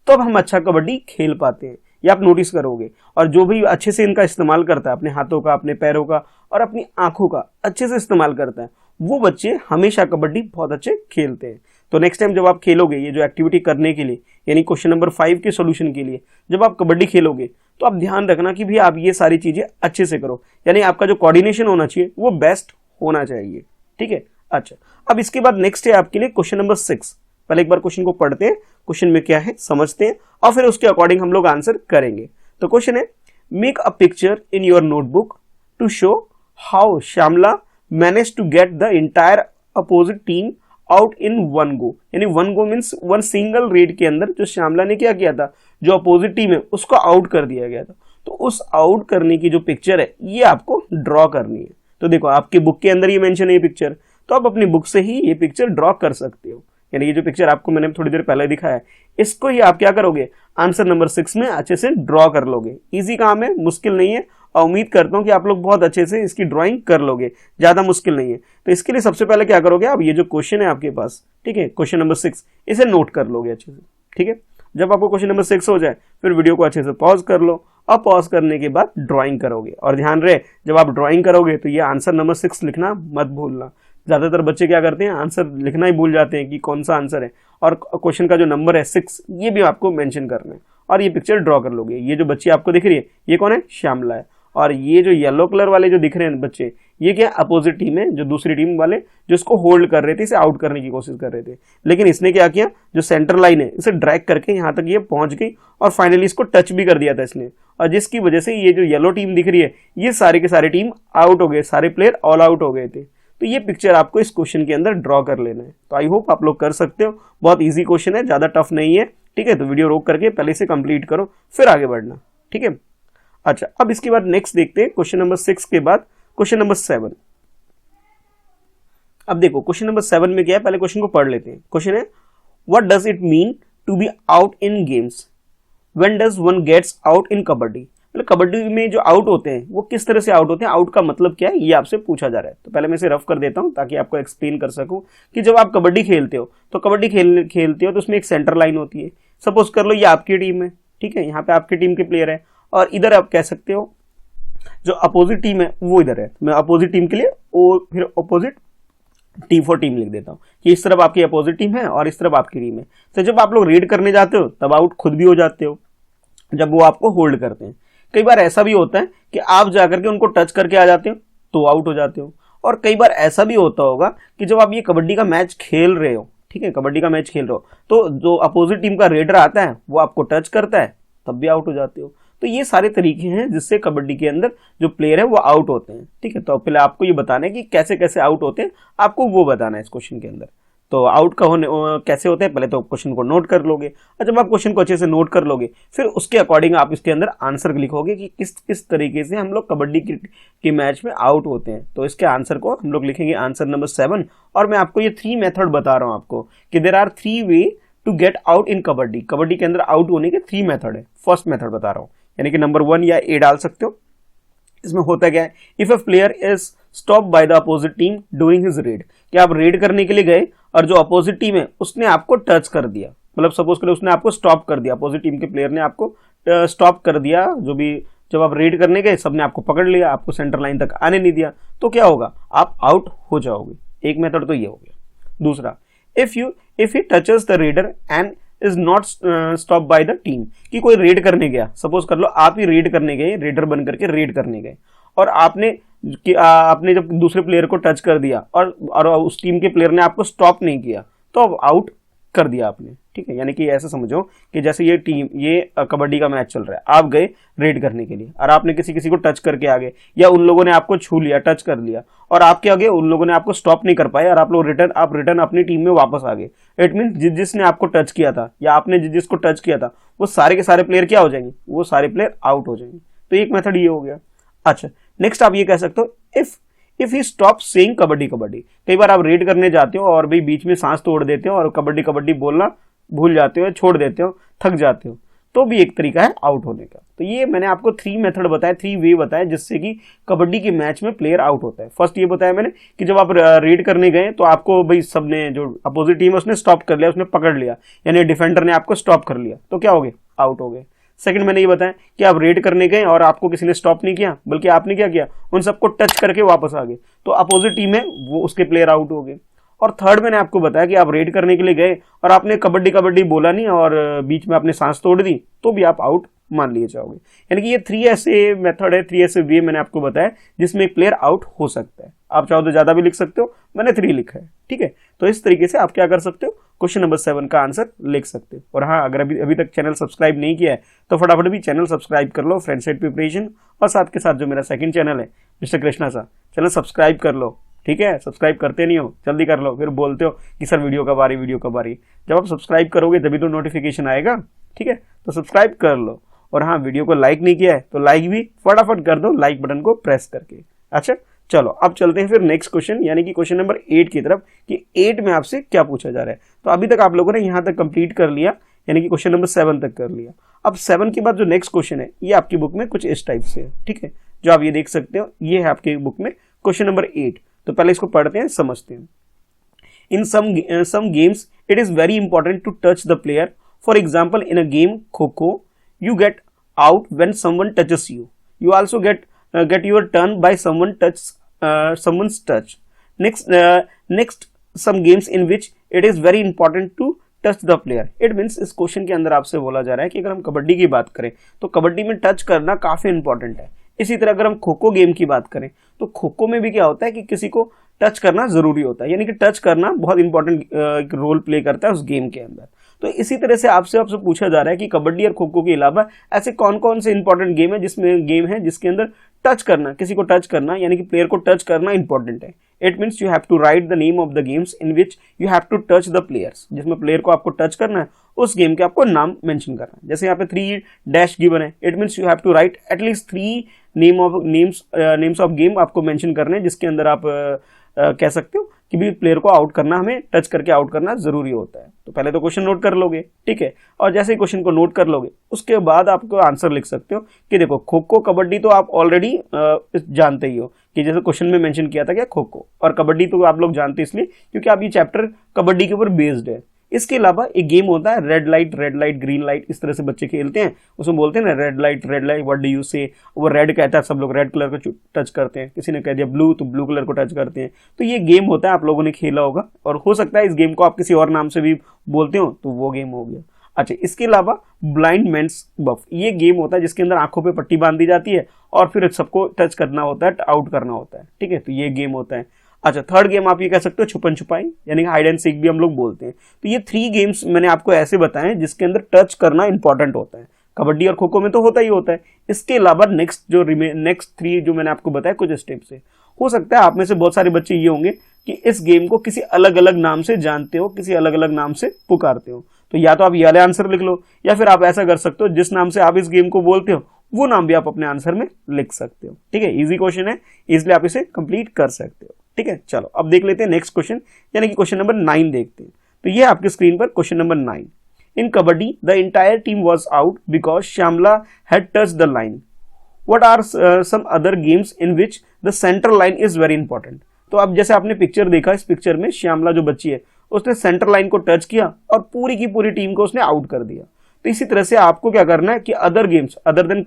तो अब हम अच्छा कबड्डी खेल पाते हैं, ये आप नोटिस करोगे। और जो भी अच्छे से इनका इस्तेमाल करता है, अपने हाथों का, अपने पैरों का और अपनी आंखों का अच्छे से इस्तेमाल करता है, वो बच्चे हमेशा कबड्डी बहुत अच्छे खेलते हैं। तो नेक्स्ट टाइम जब आप खेलोगे ये जो एक्टिविटी करने के लिए, यानी क्वेश्चन नंबर 5 के सॉल्यूशन के लिए, जब आप कबड्डी खेलोगे तो आप ध्यान रखना कि भी आप ये सारी चीजें अच्छे से करो, यानी आपका जो कोऑर्डिनेशन होना चाहिए वो बेस्ट होना चाहिए, ठीक है। अच्छा, अब इसके बाद नेक्स्ट है आपके लिए क्वेश्चन नंबर 6। पहले एक बार क्वेश्चन को पढ़ते हैं, क्वेश्चन में क्या है समझते हैं, और फिर उसके अकॉर्डिंग हम लोग आंसर करेंगे। तो क्वेश्चन है, make a picture in your notebook to show how Shyamala manage to get the entire opposite team out in one go, यानी one go means one single raid के अंदर जो श्यामला ने क्या किया था, जो अपोजिट टीम है उसको आउट कर दिया गया था। तो उस आउट करने की जो पिक्चर है ये आपको ड्रॉ करनी है। तो देखो आपकी बुक के अंदर ये मेंशन है ये पिक्चर, तो आप अपनी बुक से ही ये पिक्चर ड्रॉ कर सकते हो। यानी ये जो पिक्चर आपको मैंने थोड़ी देर पहले दिखाया है, इसको ही आप क्या करोगे, आंसर नंबर 6 में अच्छे से ड्रॉ कर लोगे। इजी काम है, मुश्किल नहीं है, और उम्मीद करता हूं कि आप लोग बहुत अच्छे से इसकी ड्राइंग कर लोगे, ज्यादा मुश्किल नहीं है। तो इसके लिए सबसे पहले क्या करोगे, आप ये जो क्वेश्चन है आपके पास, ठीक है, क्वेश्चन नंबर 6, इसे नोट कर लोगे अच्छे से। ठीक है, जब आपको क्वेश्चन नंबर 6 हो जाए फिर वीडियो को अच्छे से पॉज कर लो, और पॉज करने के बाद ड्राइंग करोगे। और ध्यान रहे जब आप ड्राइंग करोगे तो ये आंसर नंबर 6 लिखना मत भूलना। ज्यादातर बच्चे क्या करते हैं, आंसर लिखना ही भूल जाते हैं कि कौन सा आंसर है, और क्वेश्चन का जो नंबर है 6 ये भी आपको मेंशन करना है, और ये पिक्चर ड्रॉ कर लोगे। ये जो बच्ची आपको दिख रही है ये कौन है, श्यामला है। और ये जो येलो कलर वाले जो दिख रहे हैं बच्चे, ये क्या अपोजिट टीम है, जो दूसरी टीम वाले जो इसको होल्ड कर रहे थे, इसे आउट करने की कोशिश कर रहे थे। लेकिन इसने क्या किया, जो सेंटर लाइन है इसे ड्रैग करके यहाँ तक ये पहुंच गई, और फाइनली इसको टच भी कर दिया था इसने, और जिसकी वजह से ये जो येलो टीम दिख रही है ये सारे के सारे टीम आउट हो गए, सारे प्लेयर ऑल आउट हो गए थे। तो ये पिक्चर आपको इस क्वेश्चन के अंदर ड्रॉ कर लेना है। तो आई होप आप लोग कर सकते हो, बहुत ईजी क्वेश्चन है, ज्यादा टफ नहीं है। ठीक है, तो वीडियो रोक करके पहले से कंप्लीट करो फिर आगे बढ़ना। ठीक है, अच्छा अब इसके बाद नेक्स्ट देखते हैं क्वेश्चन नंबर 6 के बाद क्वेश्चन नंबर 7। अब देखो क्वेश्चन नंबर 7 में क्या है, पहले क्वेश्चन को पढ़ लेते हैं। क्वेश्चन है, what does it mean to be out in games, when does one gets out in kabaddi. मतलब कबड्डी में जो आउट होते हैं वो किस तरह से आउट होते हैं, आउट का मतलब क्या है, ये आपसे पूछा जा रहा है। तो पहले मैं इसे रफ कर देता हूं ताकि आपको एक्सप्लेन कर सकूं कि जब आप कबड्डी खेलते हो तो कबड्डी खेलते हो तो उसमें एक सेंटर लाइन होती है। सपोज कर लो ये आपकी टीम है, ठीक है, यहाँ पे आपकी टीम के प्लेयर है, और इधर आप कह सकते हो जो अपोजिट टीम है वो इधर है। मैं अपोजिट टीम के लिए फिर अपोजिट T4 टीम लिख देता हूँ कि इस तरफ आपकी अपोजिट टीम है और इस तरफ आपकी टीम है। तो जब आप लोग रेड करने जाते हो तब आउट खुद भी हो जाते हो जब वो आपको होल्ड करते हैं। कई बार ऐसा भी होता है कि आप जाकर के उनको टच करके आ जाते हो तो आउट हो जाते हो, और कई बार ऐसा भी होता होगा कि जब आप ये कबड्डी का मैच खेल रहे हो, ठीक है, कबड्डी का मैच खेल रहे हो, तो जो अपोजिट टीम का रेडर आता है वो आपको टच करता है तब भी आउट हो जाते हो। तो ये सारे तरीके हैं जिससे कबड्डी के अंदर जो प्लेयर है वो आउट होते हैं। ठीक है, तो पहले आपको ये बताना है कि कैसे कैसे आउट होते हैं, आपको वो बताना है इस क्वेश्चन के अंदर। तो आउट का होने कैसे होते हैं, पहले तो क्वेश्चन को नोट कर लोगे, और जब आप क्वेश्चन को अच्छे से नोट कर लोगे फिर उसके अकॉर्डिंग आप इसके अंदर आंसर लिखोगे कि किस किस तरीके से हम लोग कबड्डी के मैच में आउट होते हैं। तो इसके आंसर को हम लोग लिखेंगे आंसर नंबर 7। और मैं आपको ये 3 मेथड बता रहा हूँ आपको कि there are 3 way to get out in kabaddi. Kabaddi के अंदर आउट होने के 3 मेथड है। फर्स्ट मेथड बता रहा हूँ, यानी कि नंबर 1 या A डाल सकते हो। इसमें होता क्या है, if a player is stop by the opposite team doing his red, कि आप रेड करने के लिए गए और जो अपोजिट टीम है उसने आपको टच कर दिया, मतलब सपोज करो उसने आपको स्टॉप कर दिया, अपोजिट टीम के प्लेयर ने आपको स्टॉप कर दिया, जो भी जब आप रेड करने गए सबने आपको पकड़ लिया, आपको सेंटर लाइन तक आने नहीं दिया, तो क्या होगा, आप आउट हो जाओगे। एक मेथड तो ये हो गया। दूसरा, if he touches the raider and is not stop by the team, कि कोई रेड करने गया, सपोज कर लो आप ही रेड करने गए, रेडर बन करके रेड करने गए, और आपने जब दूसरे प्लेयर को टच कर दिया और उस टीम के प्लेयर ने आपको स्टॉप नहीं किया तो अब आउट कर दिया आपने। ठीक है, यानी कि ऐसे समझो कि जैसे ये कबड्डी का मैच चल रहा है, आप गए रेड करने के लिए और आपने किसी को टच करके आ गए, या उन लोगों ने आपको छू लिया, टच कर लिया, और आपके आगे उन लोगों ने आपको स्टॉप नहीं कर पाए और आप रिटर्न अपनी टीम में वापस आ गए। इट मीन जिसने आपको टच किया था या आपने जिसको टच किया था वो सारे के सारे प्लेयर क्या हो जाएंगे, वो सारे प्लेयर आउट हो जाएंगे। तो एक मेथड ये हो गया। अच्छा, नेक्स्ट आप ये कह सकते हो, if he stop saying kabaddi kabaddi. कई बार आप रेड करने जाते हो और भाई बीच में सांस तोड़ देते हो और कबड्डी कबड्डी बोलना भूल जाते हो, छोड़ देते हो, थक जाते हो, तो भी एक तरीका है आउट होने का। तो ये मैंने आपको 3 मेथड बताया, 3 वे बताया जिससे कि कबड्डी के मैच में प्लेयर आउट होता है। फर्स्ट ये बताया मैंने कि जब आप रेड करने गए तो आपको भाई सबने, जो अपोजिट टीम है उसने स्टॉप कर लिया, उसने पकड़ लिया, यानी डिफेंडर ने आपको स्टॉप कर लिया, तो क्या हो गए, आउट हो गए। सेकंड मैंने ये बताया कि आप रेड करने गए और आपको किसी ने स्टॉप नहीं किया, बल्कि आपने क्या किया, उन सबको टच करके वापस आ गए, तो अपोजिट टीम है वो उसके प्लेयर आउट हो गए। और थर्ड मैंने आपको बताया कि आप रेड करने के लिए गए और आपने कबड्डी कबड्डी बोला नहीं और बीच में आपने सांस तोड़ दी, तो भी आप आउट मान लिए जाओगे। यानी कि ये 3 ऐसे मेथड है, 3 ऐसे वे मैंने आपको बताया जिसमें एक प्लेयर आउट हो सकता है। आप चाहो तो ज्यादा भी लिख सकते हो, मैंने 3 लिखा है। ठीक है, तो इस तरीके से आप क्या कर सकते हो, क्वेश्चन नंबर 7 का आंसर लिख सकते हो। और हाँ, अगर अभी तक चैनल सब्सक्राइब नहीं किया है तो फटाफट भी चैनल सब्सक्राइब कर लो, फ्रेंडसेट प्रिपरेशन, और साथ के साथ जो मेरा सेकंड चैनल है मिस्टर कृष्णा सा, चैनल सब्सक्राइब कर लो। ठीक है, सब्सक्राइब करते नहीं हो, जल्दी कर लो, फिर बोलते हो कि सर वीडियो कब आ रही, वीडियो कब आ रही। जब आप सब्सक्राइब करोगे तभी तो नोटिफिकेशन आएगा। ठीक है, तो सब्सक्राइब कर लो। और हाँ, वीडियो को लाइक नहीं किया है तो लाइक भी फटाफट कर दो, लाइक बटन को प्रेस करके। अच्छा चलो, अब चलते हैं फिर नेक्स्ट क्वेश्चन यानी कि क्वेश्चन नंबर 8 की तरफ, कि 8 में आपसे क्या पूछा जा रहा है। तो अभी तक आप लोगों ने यहाँ तक कंप्लीट कर लिया, यानी कि क्वेश्चन नंबर 7 तक कर लिया। अब 7 के बाद जो नेक्स्ट क्वेश्चन है ये आपकी बुक में कुछ इस टाइप से है। ठीक है, जो आप ये देख सकते हो, ये है आपकी बुक में क्वेश्चन नंबर 8। तो पहले इसको पढ़ते हैं, समझते हैं। In some games, it is very important to touch the player. For example, in a game Kho-Kho, you get out when someone touches you. You also get your turn by someone's touch. Next, some games in which it is very important to touch the player. It means इस question के अंदर आपसे बोला जा रहा है कि अगर हम कबड्डी की बात करें तो कबड्डी में टच करना काफी इंपॉर्टेंट है। इसी तरह अगर हम खो खो गेम की बात करें तो खो खो में भी क्या होता है कि किसी को टच करना जरूरी होता है, यानी कि टच करना बहुत इंपॉर्टेंट रोल प्ले करता है उस गेम के अंदर। तो इसी तरह से आपसे पूछा जा रहा है कि कबड्डी और खो खो के अलावा ऐसे कौन कौन से इंपॉर्टेंट गेम है जिसके अंदर टच करना, किसी को टच करना यानी कि प्लेयर को टच करना इंपॉर्टेंट है। It means you have to write the name of the games in which you have to touch the players. जिसमें प्लेयर को आपको टच करना है उस गेम के आपको नाम मेंशन करना है। जैसे यहाँ पे 3 डैश गिवन है, it means you have to write at least 3 names of game आपको मेंशन करने हैं, जिसके अंदर आप कह सकते हो कि भी प्लेयर को आउट करना, हमें टच करके आउट करना जरूरी होता है। तो पहले तो क्वेश्चन नोट कर लोगे, ठीक है, और जैसे ही क्वेश्चन को नोट कर लोगे उसके बाद आपको आंसर लिख सकते हो कि देखो खो खो कबड्डी तो आप ऑलरेडी जानते ही हो कि जैसे क्वेश्चन में मेंशन किया था क्या खो खो, और कबड्डी तो आप लोग जानते इसलिए क्योंकि आप ये चैप्टर कबड्डी के ऊपर बेस्ड है। इसके अलावा एक गेम होता है रेड लाइट ग्रीन लाइट, इस तरह से बच्चे खेलते हैं, उसमें बोलते हैं ना red light what do you से, वो रेड कहता है, सब लोग रेड कलर को टच करते हैं, किसी ने कह दिया ब्लू तो ब्लू कलर को टच करते हैं। तो ये गेम होता है, आप लोगों ने खेला होगा, और हो सकता है इस गेम को आप किसी और नाम से भी बोलते हो, तो वो गेम हो गया। अच्छा, इसके अलावा ब्लाइंड मैन्स बफ, ये गेम होता है जिसके अंदर आंखों पे पट्टी बांध दी जाती है और फिर सबको टच करना होता है, आउट करना होता है। ठीक है, तो ये गेम होता है। अच्छा, थर्ड गेम आप ये कह सकते हो छुपन छुपाई, यानी हाइड एंड सीक भी हम लोग बोलते हैं। तो ये 3 गेम्स मैंने आपको ऐसे बताए जिसके अंदर टच करना इंपॉर्टेंट होता है। कबड्डी और खो खो में तो होता ही होता है। इसके अलावा नेक्स्ट 3 जो मैंने आपको बताया कुछ स्टेप से, हो सकता है आप में से बहुत सारे बच्चे ये होंगे कि इस गेम को किसी अलग अलग नाम से जानते हो, किसी अलग अलग नाम से पुकारते हो। तो या तो आप ये वाले आंसर लिख लो, या फिर आप ऐसा कर सकते हो जिस नाम से आप इस गेम को बोलते हो वो नाम भी आप अपने आंसर में लिख सकते हो। ठीक है, इजी क्वेश्चन है, इसलिए आप इसे कंप्लीट कर सकते हो। ठीक है, चलो अब देख लेते हैं नेक्स्ट क्वेश्चन, यानी कि क्वेश्चन नंबर 9 देखते हैं। तो ये आपकी स्क्रीन पर question number 9। In kabaddi the entire team was out because Shyamala had touched the line. What are some other games in which the centre line is very important. तो अब जैसे आपने पिक्चर देखा, इस पिक्चर में श्यामला जो बच्ची है उसने सेंटर लाइन को टच किया और पूरी की पूरी टीम को उसने आउट कर दिया। तो इसी तरह से आपको क्या करना है कि other games other than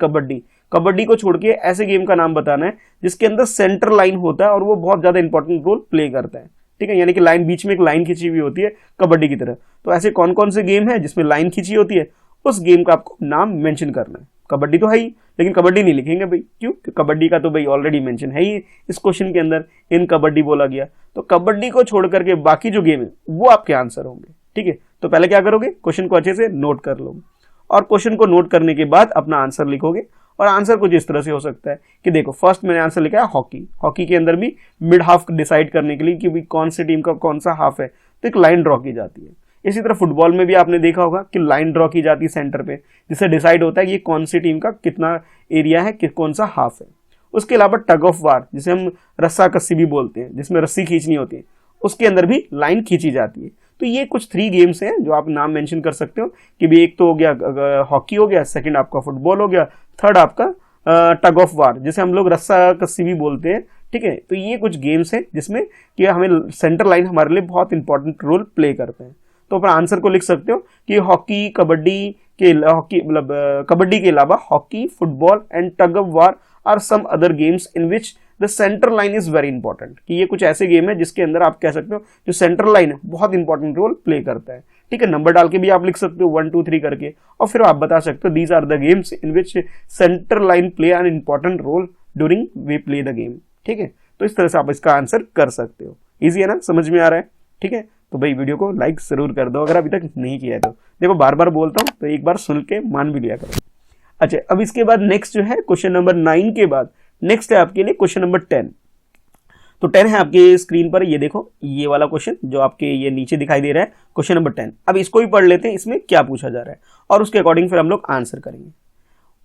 kabaddi को छोड़ के ऐसे गेम का नाम बताना है जिसके अंदर सेंटर लाइन होता है और वो बहुत ज्यादा इंपॉर्टेंट रोल प्ले करता है। ठीक है, यानी कि लाइन, बीच में एक लाइन खींची हुई होती है कबड्डी की तरह। तो ऐसे कौन कौन से गेम है जिसमें लाइन खींची होती है, उस गेम का आपको नाम मेंशन करना है। कबड्डी तो है ही, लेकिन कबड्डी नहीं लिखेंगे भाई, क्यों? कबड्डी का तो भाई ऑलरेडी मेंशन है ही इस क्वेश्चन के अंदर, इन कबड्डी बोला गया। तो कबड्डी को छोड़ करके बाकी जो गेम है वो आपके आंसर होंगे। ठीक है, तो पहले क्या करोगे, क्वेश्चन को अच्छे से नोट कर लोगे, और क्वेश्चन को नोट करने के बाद अपना आंसर लिखोगे। और आंसर कुछ इस तरह से हो सकता है कि देखो, फर्स्ट मैंने आंसर लिखा है हॉकी के अंदर भी मिड हाफ डिसाइड करने के लिए कि भाई कौन सी टीम का कौन सा हाफ है, तो एक लाइन ड्रॉ की जाती है। इसी तरह फुटबॉल में भी आपने देखा होगा कि लाइन ड्रॉ की जाती है सेंटर पे, जिससे डिसाइड होता है कि कौन सी टीम का कितना एरिया है, कौन सा हाफ है। उसके अलावा टग ऑफ वार, जिसे हम रस्सा कस्सी भी बोलते हैं, जिसमें रस्सी खींचनी होती है, उसके अंदर भी लाइन खींची जाती है। तो ये कुछ 3 गेम्स हैं जो आप नाम मेंशन कर सकते हो कि भी एक तो हो गया हॉकी हो गया, सेकंड आपका फुटबॉल हो गया, थर्ड आपका टग ऑफ वार, जिसे हम लोग रस्सा कस्सी भी बोलते हैं। ठीक है, तो ये कुछ गेम्स हैं जिसमें कि हमें सेंटर लाइन हमारे लिए बहुत इंपॉर्टेंट रोल प्ले करते हैं। तो अपना आंसर को लिख सकते हो कि कबड्डी के अलावा hockey, football and tug of war are some other games in which the centre line is very important, कि ये कुछ ऐसे गेम है जिसके अंदर आप कह सकते हो जो सेंटर लाइन है बहुत इंपॉर्टेंट रोल प्ले करता है। ठीक है, नंबर डाल के भी आप लिख सकते हो 1 2 3 करके, और फिर आप बता सकते हो these are the games in which centre line play an important role during we play the game. ठीक है, तो इस तरह से आप इसका आंसर कर सकते हो। इजी है ना, समझ में आ रहा है? ठीक है, तो भाई वीडियो को लाइक जरूर कर दो अगर अभी तक नहीं किया है तो। देखो बार बार बोलता हूँ तो एक बार सुन के मान भी लिया करो। अच्छा, अब इसके बाद नेक्स्ट जो है क्वेश्चन नंबर 9 के बाद नेक्स्ट है आपके लिए क्वेश्चन नंबर 10। तो 10 है आपके स्क्रीन पर, ये देखो ये वाला क्वेश्चन जो आपके ये नीचे दिखाई दे रहा है, क्वेश्चन नंबर 10। अब इसको भी पढ़ लेते हैं, इसमें क्या पूछा जा रहा है और उसके अकॉर्डिंग फिर हम लोग आंसर करेंगे।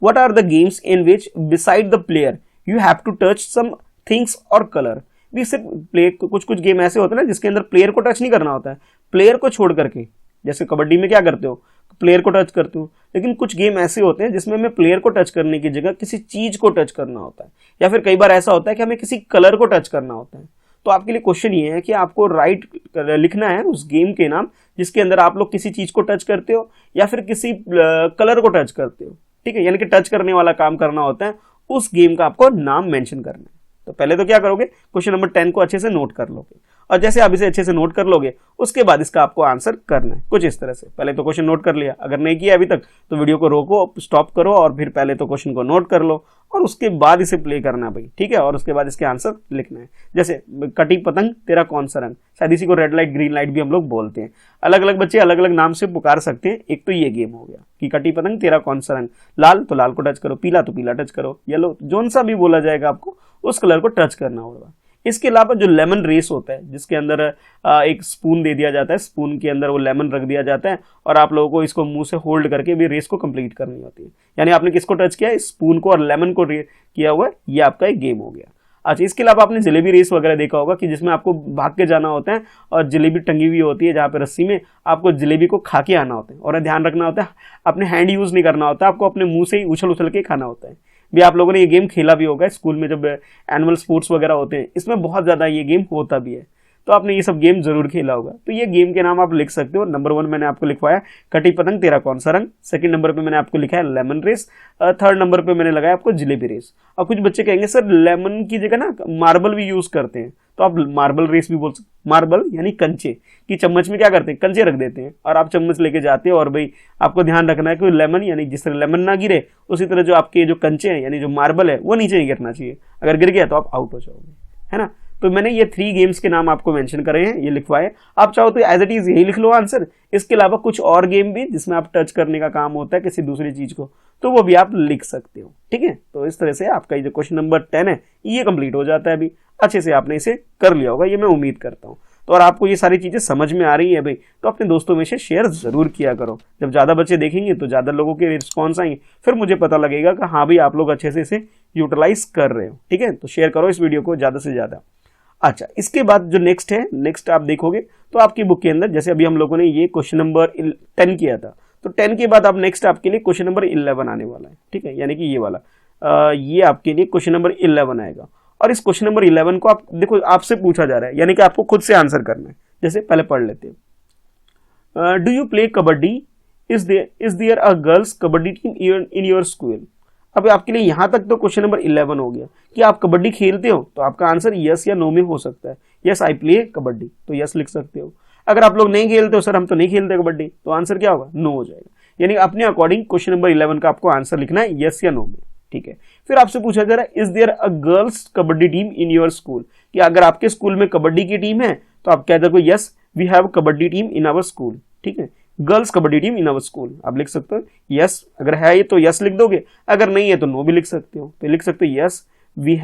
What are the games in which beside the player you have to touch some things or color? भी सिर्फ प्ले कुछ कुछ गेम ऐसे होते हैं ना जिसके अंदर प्लेयर को टच नहीं करना होता है, प्लेयर को छोड़ करके। जैसे कबड्डी में क्या करते हो, प्लेयर को टच करते हो, लेकिन कुछ गेम ऐसे होते हैं जिसमें हमें प्लेयर को टच करने की जगह किसी चीज को टच करना होता है, या फिर कई बार ऐसा होता है कि हमें किसी कलर को टच करना होता है। तो आपके लिए क्वेश्चन ये है कि आपको राइट लिखना है उस गेम के नाम जिसके अंदर आप लोग किसी चीज को टच करते हो या फिर किसी कलर को टच करते हो। ठीक है, यानी कि टच करने वाला काम करना होता है, उस गेम का आपको नाम मेंशन करना है। तो पहले तो क्या करोगे, क्वेश्चन नंबर 10 को अच्छे से नोट कर लोगे, और जैसे आप इसे अच्छे से नोट कर लोगे उसके बाद इसका आपको आंसर करना है कुछ इस तरह से। पहले तो क्वेश्चन नोट कर लिया, अगर नहीं किया अभी तक तो वीडियो को रोको, स्टॉप करो और फिर पहले तो क्वेश्चन को नोट कर लो और उसके बाद इसे प्ले करना है भाई। ठीक है, और उसके बाद इसके आंसर लिखना है। जैसे कटी पतंग तेरा कौन सा रंग, शायद इसी को रेड लाइट ग्रीन लाइट भी हम लोग बोलते हैं। अलग अलग बच्चे अलग अलग नाम से पुकार सकते हैं। एक तो ये गेम हो गया कि कटी पतंग तेरा कौन सा रंग, लाल तो लाल को टच करो, पीला तो पीला टच करो, येलो जोन सा भी बोला जाएगा आपको उस कलर को टच करना होगा। इसके अलावा जो लेमन रेस होता है जिसके अंदर एक स्पून दे दिया जाता है, स्पून के अंदर वो लेमन रख दिया जाता है और आप लोगों को इसको मुंह से होल्ड करके भी रेस को कंप्लीट करनी होती है। यानी आपने किसको टच किया, स्पून को और लेमन को किया हुआ है, ये आपका एक गेम हो गया। अच्छा, इसके अलावा आपने जलेबी रेस वगैरह देखा होगा कि जिसमें आपको भाग के जाना होता है और जलेबी टंगी हुई होती है जहाँ पे रस्सी में, आपको जलेबी को खा के आना होता है और ध्यान रखना होता है अपने हैंड यूज नहीं करना होता, आपको अपने मुंह से ही उछल उछल के खाना होता है। भी आप लोगों ने ये गेम खेला भी होगा स्कूल में जब एनुअल स्पोर्ट्स वगैरह होते हैं, इसमें बहुत ज़्यादा ये गेम होता भी है, तो आपने ये सब गेम जरूर खेला होगा। तो ये गेम के नाम आप लिख सकते हो। नंबर 1 मैंने आपको लिखवाया कटी पतंग तेरा कौन सा रंग, सेकंड नंबर पे मैंने आपको लिखा है लेमन रेस, थर्ड नंबर पे मैंने लगाया आपको जलेबी रेस। और कुछ बच्चे कहेंगे सर लेमन की जगह ना मार्बल भी यूज करते हैं, तो आप मार्बल रेस भी बोल सकते। मार्बल यानी कंचे, कि चम्मच में क्या करते हैं, कंचे रख देते हैं और आप चम्मच लेके जाते हो और भाई आपको ध्यान रखना है कि लेमन यानी जिस तरह लेमन ना गिरे उसी तरह जो आपके जो कंचे हैं यानी जो मार्बल है वो नीचे नहीं गिरना चाहिए, अगर गिर गया तो आप आउट हो जाओगे, है ना। तो मैंने ये 3 गेम्स के नाम आपको मेंशन करे हैं, ये लिखवाए। आप चाहो तो एज इट इज यही लिख लो आंसर। इसके अलावा कुछ और गेम भी जिसमें आप टच करने का काम होता है किसी दूसरी चीज को, तो वो भी आप लिख सकते हो। ठीक है, तो इस तरह से आपका ये जो क्वेश्चन नंबर 10 है ये कंप्लीट हो जाता है। अभी अच्छे से आपने इसे कर लिया होगा, ये मैं उम्मीद करता हूँ। तो और आपको ये सारी चीजें समझ में आ रही है भाई, तो अपने दोस्तों में से शेयर जरूर किया करो। जब ज्यादा बच्चे देखेंगे तो ज्यादा लोगों के रिस्पॉन्स आएंगे, फिर मुझे पता लगेगा कि हाँ भाई आप लोग अच्छे से इसे यूटिलाइज कर रहे हो। ठीक है, तो शेयर करो इस वीडियो को ज्यादा से ज्यादा। अच्छा, इसके बाद जो नेक्स्ट है, नेक्स्ट आप देखोगे तो आपकी बुक के अंदर जैसे अभी हम लोगों ने ये क्वेश्चन नंबर 10 किया था, तो 10 के बाद आप नेक्स्ट आपके लिए क्वेश्चन नंबर 11 आने वाला है। ठीक है, यानी कि ये वाला ये आपके लिए क्वेश्चन नंबर 11 आएगा। और इस क्वेश्चन नंबर 11 को आप देखो आपसे पूछा जा रहा है, यानी कि आपको खुद से आंसर करना है। जैसे पहले पढ़ लेते हैं, do you play kabaddi, is there a girls kabaddi team in your school. अब आपके लिए यहां तक तो क्वेश्चन नंबर 11 हो गया कि आप कबड्डी खेलते हो, तो आपका आंसर यस या नो में हो सकता है। यस आई प्ले कबड्डी, तो यस लिख सकते हो। अगर आप लोग नहीं खेलते हो, सर हम तो नहीं खेलते कबड्डी, तो आंसर क्या होगा, नो हो जाएगा। यानी अपने अकॉर्डिंग क्वेश्चन नंबर 11 का आपको आंसर लिखना है यस या नो में। ठीक है, फिर आपसे पूछा जा रहा है is there a girls kabaddi team in your school, कि अगर आपके स्कूल में कबड्डी की टीम है तो आप कह दो yes we have kabaddi team in our school. ठीक है, girls kabaddi team in our school आप लिख सकते हो यस, अगर है ये तो यस लिख दोगे, अगर नहीं है तो नो भी लिख सकते हो। तो लिख सकते हो yes we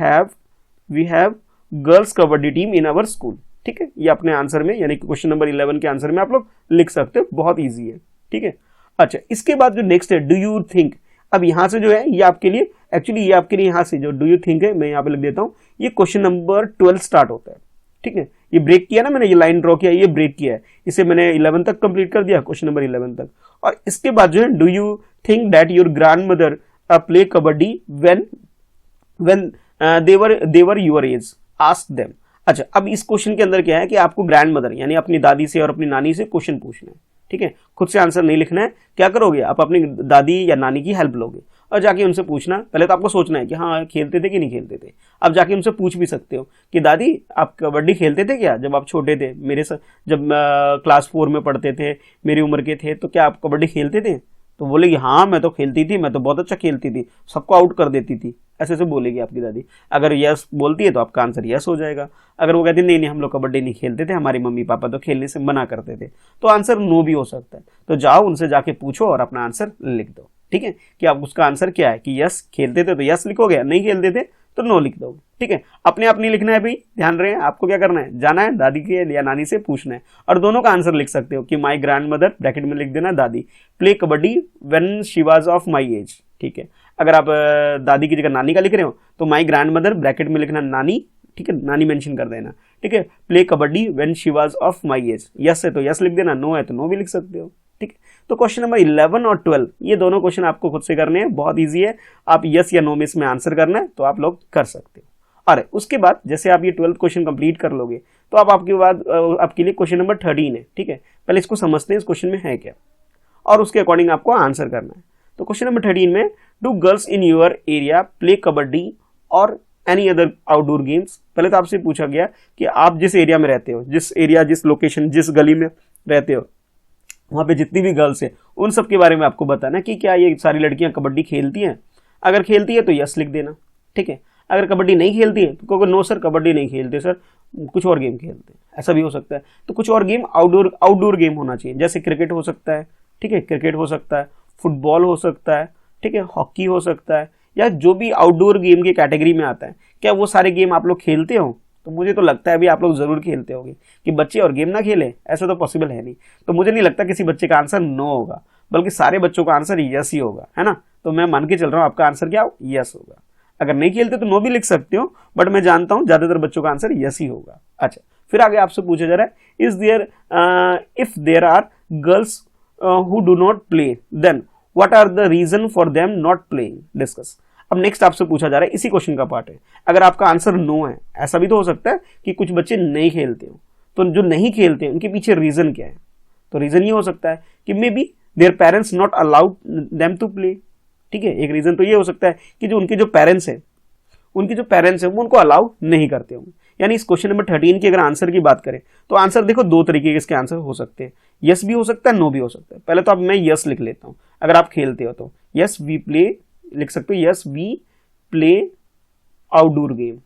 have girls kabaddi team in our school. ठीक है, ये अपने आंसर में यानी कि क्वेश्चन नंबर 11 के आंसर में आप लोग लिख सकते हो, बहुत ईजी है। ठीक है, अच्छा इसके बाद जो नेक्स्ट है डू यू थिंक। अब यहां से जो है ये आपके लिए एक्चुअली ये आपके लिए यहां से जो डू यू थिंक है मैं यहां पे लिख देता हूं, ये क्वेश्चन नंबर 12 स्टार्ट होता है। ठीक है, ये ब्रेक किया ना मैंने, ये लाइन ड्रॉ किया, ये ब्रेक किया है, इसे मैंने 11 तक कंप्लीट कर दिया, क्वेश्चन नंबर 11 तक। और इसके बाद जो है do you think that your grand mother play kabaddi when they were your age, ask them. अच्छा, अब इस क्वेश्चन के अंदर क्या है कि आपको ग्रैंड मदर यानी अपनी दादी से और अपनी नानी से क्वेश्चन पूछना है। ठीक है, खुद से आंसर नहीं लिखना है। क्या करोगे, आप अपनी दादी या नानी की हेल्प लोगे और जाके उनसे पूछना। पहले तो आपको सोचना है कि हाँ खेलते थे कि नहीं खेलते थे। आप जाके उनसे पूछ भी सकते हो कि दादी आप कबड्डी खेलते थे क्या जब आप छोटे थे, मेरे साथ जब क्लास 4 में पढ़ते थे, मेरी उम्र के थे, तो क्या आप कबड्डी खेलते थे। तो बोलेगी हाँ मैं तो खेलती थी, मैं तो बहुत अच्छा खेलती थी, सबको आउट कर देती थी, ऐसे ऐसे बोलेगी आपकी दादी। अगर यस बोलती है तो आपका आंसर यस हो जाएगा। अगर वो कहती नहीं नहीं हम लोग कबड्डी नहीं खेलते थे, हमारी मम्मी पापा तो खेलने से मना करते थे, तो आंसर नो भी हो सकता है। तो जाओ उनसे जाके पूछो और अपना आंसर लिख दो, ठीक है, कि आप उसका आंसर क्या है, कि यस खेलते थे तो यस लिखोगे, नहीं खेलते थे तो नो लिख दोगे, ठीक है। अपने आप नहीं लिखना है भाई, ध्यान रहे, आपको क्या करना है, जाना है दादी के या नानी से पूछना है, और दोनों का आंसर लिख सकते हो कि माई ग्रैंड मदर, ब्रैकेट में लिख देना दादी, play kabaddi when she was of my age, ठीक है। अगर आप दादी की जगह नानी का लिख रहे हो तो माई ग्रैंड मदर, ब्रैकेट में लिखना नानी, ठीक है, नानी मेंशन कर देना, ठीक है। Play kabaddi when she was of my age, yes है तो यस लिख देना, नो है तो नो भी लिख सकते हो, ठीक है। तो क्वेश्चन नंबर 11 और 12 ये दोनों क्वेश्चन आपको खुद से करने हैं, बहुत इजी है, आप यस या नो में इसमें आंसर करना है तो आप लोग कर सकते हो। अरे उसके बाद जैसे आप ये 12th क्वेश्चन कंप्लीट कर लोगे तो आप आपके बाद आपके लिए क्वेश्चन नंबर 13 है, ठीक है। पहले इसको समझते हैं इस क्वेश्चन में है क्या, और उसके अकॉर्डिंग आपको आंसर करना है। तो क्वेश्चन नंबर 13 में, do girls in your area play kabaddi और एनी अदर आउटडोर गेम्स। पहले तो आपसे पूछा गया कि आप जिस एरिया में रहते हो, जिस एरिया, जिस लोकेशन, जिस गली में रहते हो, वहाँ पे जितनी भी गर्ल्स है उन सब के बारे में आपको बताना कि क्या ये सारी लड़कियां कबड्डी खेलती हैं। अगर खेलती है तो यस लिख देना, ठीक है। अगर कबड्डी नहीं खेलती है तो कहोगे नो सर कबड्डी नहीं खेलते सर, कुछ और गेम खेलते हैं, ऐसा भी हो सकता है। तो कुछ और गेम आउटडोर गेम होना चाहिए, जैसे क्रिकेट हो सकता है, ठीक है, क्रिकेट हो सकता है, फुटबॉल हो सकता है, ठीक है, हॉकी हो सकता है, या जो भी आउटडोर गेम की कैटेगरी में आता है। क्या वो सारे गेम आप लोग खेलते हो? तो मुझे तो लगता है अभी आप लोग जरूर खेलते होंगे, कि बच्चे और गेम ना खेले ऐसा तो पॉसिबल है नहीं। तो मुझे नहीं लगता किसी बच्चे का आंसर नो होगा, बल्कि सारे बच्चों का आंसर यस ही होगा, है ना। तो मैं मान के चल रहा हूँ आपका आंसर क्या यस होगा। अगर नहीं खेलते तो नो भी लिख सकते हो, बट मैं जानता हूँ ज्यादातर बच्चों का आंसर यस ही होगा। अच्छा, फिर आगे आपसे पूछा जा रहा है, is there if there are girls who do not play then what are the reason for them not playing, discuss. अब नेक्स्ट आपसे पूछा जा रहा है, इसी क्वेश्चन का पार्ट है, अगर आपका आंसर नो है, ऐसा भी तो हो सकता है कि कुछ बच्चे नहीं खेलते हो, तो जो नहीं खेलते उनके पीछे रीजन क्या है। तो रीजन ये हो सकता है कि maybe their parents not allowed them to play, ठीक है। एक रीजन तो ये हो सकता है कि जो उनके जो पेरेंट्स हैं वो उनको अलाउ नहीं करते होंगे। यानी इस क्वेश्चन नंबर 13 के अगर आंसर की बात करें तो आंसर देखो दो तरीके के इसके आंसर हो सकते हैं, यस भी हो सकता है, नो भी हो सकता है। पहले तो अब मैं यस लिख लेता हूं, अगर आप खेलते हो तो यस वी प्ले लिख सकते हो, yes we play outdoor game,